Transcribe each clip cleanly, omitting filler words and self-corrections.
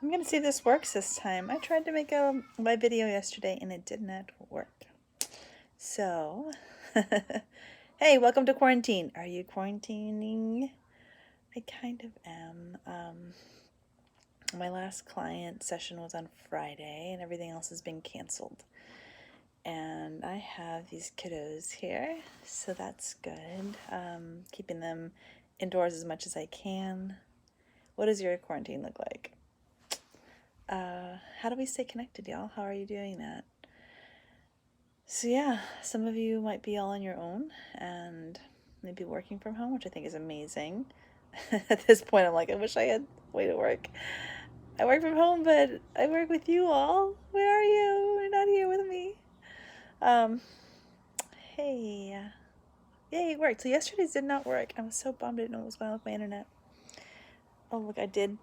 I'm gonna see if this works this time. I tried to make a live video yesterday and it did not work. So, hey, welcome to quarantine. Are you quarantining? I kind of am. My last client session was on Friday and everything else has been canceled. And I have these kiddos here, so that's good. Keeping them indoors as much as I can. What does your quarantine look like? How do we stay connected, y'all? How are you doing that? So yeah, some of you might be all on your own and maybe working from home, which I think is amazing. At this point, I'm like, I wish I had a way to work. I work from home, but I work with you all. Where are you? You're not here with me. Um, hey. Yay, it worked. So yesterday's did not work. I was so bummed I didn't know what was going on with my internet. Oh, look, I did.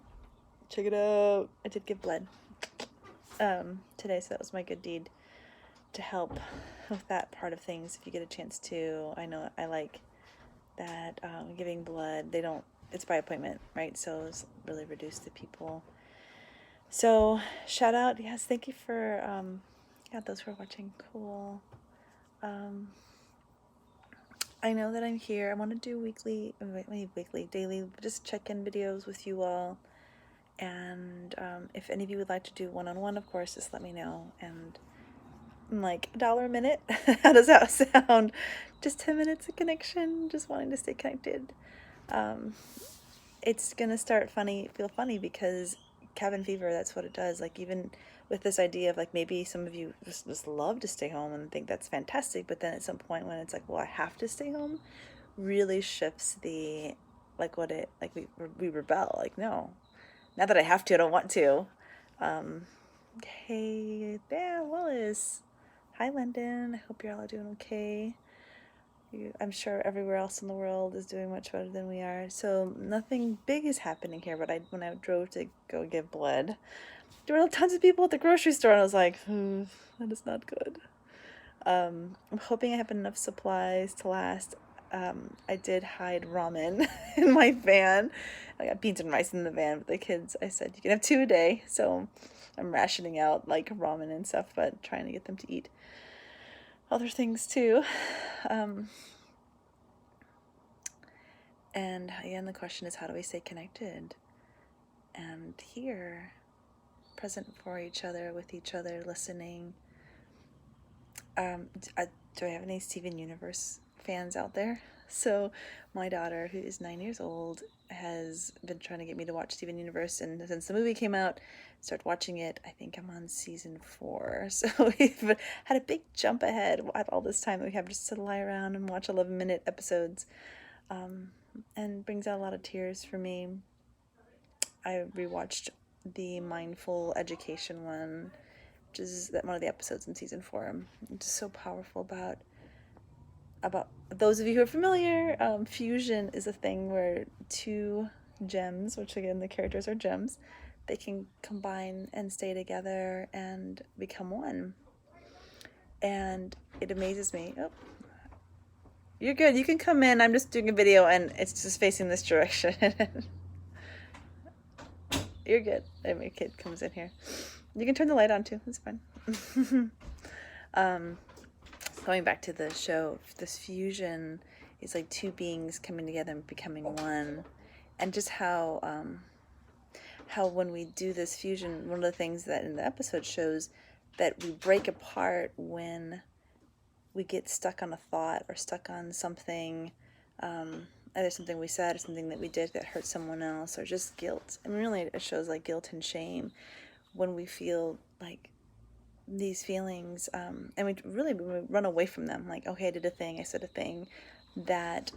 Check it out. I did give blood today, so that was my good deed to help with that part of things if you get a chance to. I know I like that giving blood. They don't, it's by appointment, right? So it's really reduced the people. So shout out, yes, thank you for, those who are watching, cool. I know that I'm here. I want to do daily, just check-in videos with you all. And if any of you would like to do one-on-one, of course, just let me know. And like $1 a minute. How does that sound? Just 10 minutes of connection, just wanting to stay connected. It's gonna feel funny because cabin fever, that's what it does. Like, even with this idea of like, maybe some of you just love to stay home and think that's fantastic, but then at some point when it's like, well, I have to stay home, really shifts the, like, what it, like, we rebel, like, no, not that I have to, I don't want to. Hey there, Wallace. Hi, London. I hope you're all doing okay. I'm sure everywhere else in the world is doing much better than we are. So nothing big is happening here, but when I drove to go give blood, there were tons of people at the grocery store, and I was like, that is not good. I'm hoping I have enough supplies to last. I did hide ramen in my van. I got beans and rice in the van with the kids. I said, you can have 2 a day. So I'm rationing out like ramen and stuff, but trying to get them to eat other things too. And again, the question is, how do we stay connected and here, present for each other, with each other, listening? Do I have any Steven Universe fans out there? So my daughter, who is 9 years old, has been trying to get me to watch Steven Universe, and since the movie came out, started watching it. I think I'm on season 4, so we've had a big jump ahead at all this time that we have just to lie around and watch 11-minute episodes, and brings out a lot of tears for me. I rewatched the Mindful Education one, which is one of the episodes in season 4. It's just so powerful about those of you who are familiar. Fusion is a thing where 2 gems, which again the characters are gems, they can combine and stay together and become one. And it amazes me. Oh, you're good. You can come in. I'm just doing a video and it's just facing this direction. You're good. My kid comes in here. You can turn the light on too. It's fine. Going back to the show, this fusion is like 2 beings coming together and becoming one, and just how when we do this fusion, one of the things that in the episode shows that we break apart when we get stuck on a thought or stuck on something, either something we said or something that we did that hurt someone else, or just guilt. I mean, really, it shows like guilt and shame when we feel like these feelings, and we run away from them. Like, okay, I said a thing, that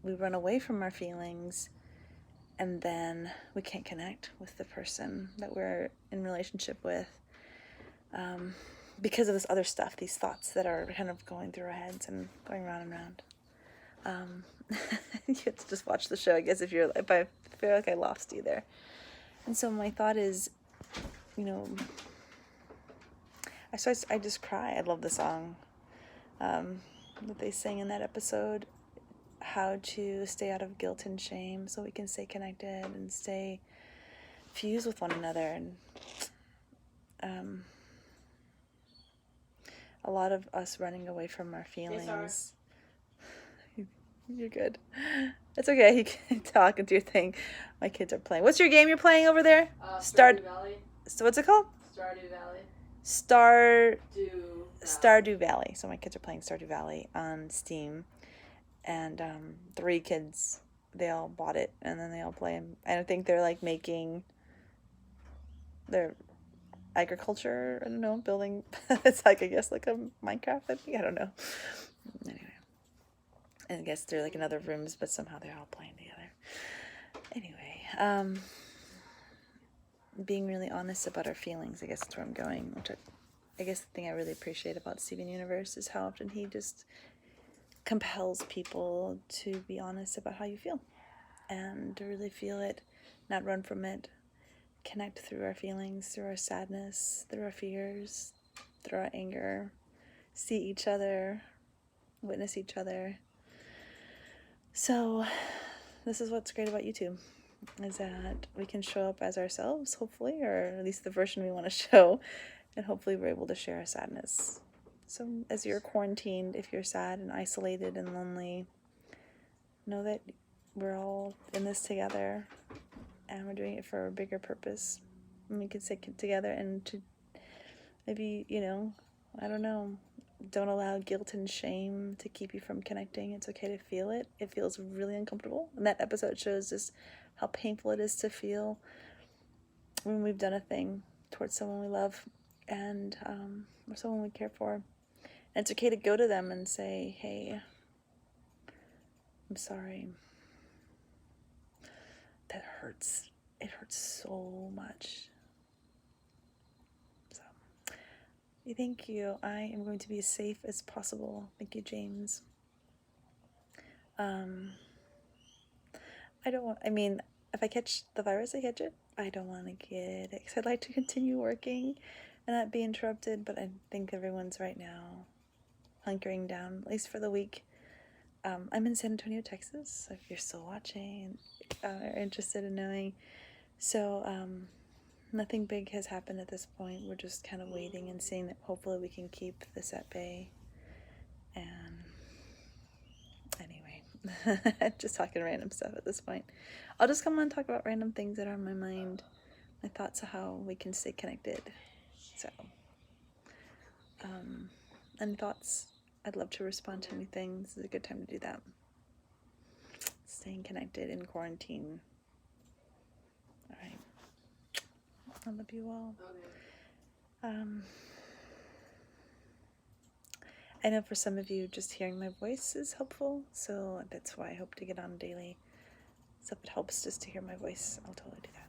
we run away from our feelings, and then we can't connect with the person that we're in relationship with, because of this other stuff, these thoughts that are kind of going through our heads and going round and round. You have to just watch the show, I guess, if I feel like I lost you there. And so my thought is, I just cry. I love the song that they sang in that episode, how to stay out of guilt and shame so we can stay connected and stay fuse with one another, and a lot of us running away from our feelings. You're good. It's okay. You can talk and do your thing. My kids are playing. What's your game you're playing over there? Stardew Valley. So what's it called? Stardew Valley. Stardew Valley. So my kids are playing Stardew Valley on Steam, and 3 kids, they all bought it, and then they all play. And I think they're like making their agriculture. I don't know, building. It's like, I guess, like a Minecraft. I don't know. Anyway. And I guess they're like in other rooms, but somehow they're all playing together. Anyway, being really honest about our feelings, I guess that's where I'm going. Which I guess the thing I really appreciate about Steven Universe is how often he just compels people to be honest about how you feel. And to really feel it, not run from it, connect through our feelings, through our sadness, through our fears, through our anger, see each other, witness each other. So this is what's great about YouTube, is that we can show up as ourselves, hopefully, or at least the version we want to show, and hopefully we're able to share our sadness. So as you're quarantined, if you're sad and isolated and lonely, know that we're all in this together, and we're doing it for a bigger purpose. And we can sit together and to maybe, I don't know, don't allow guilt and shame to keep you from connecting. It's okay to feel it. It feels really uncomfortable. And that episode shows just how painful it is to feel when we've done a thing towards someone we love and or someone we care for. And it's okay to go to them and say, hey, I'm sorry. That hurts. It hurts so much. Thank you. I am going to be as safe as possible. Thank you, James. If I catch the virus, I catch it. I don't want to get it because I'd like to continue working and not be interrupted, but I think everyone's right now hunkering down, at least for the week. I'm in San Antonio, Texas, so if you're still watching and are interested in knowing. So, nothing big has happened at this point. We're just kind of waiting and seeing that hopefully we can keep this at bay. And anyway, just talking random stuff at this point. I'll just come on and talk about random things that are on my mind, my thoughts of how we can stay connected. So, any thoughts? I'd love to respond to anything. This is a good time to do that. Staying connected in quarantine. All right. I love you all. I know for some of you, just hearing my voice is helpful, so that's why I hope to get on daily. So if it helps just to hear my voice, I'll totally do that.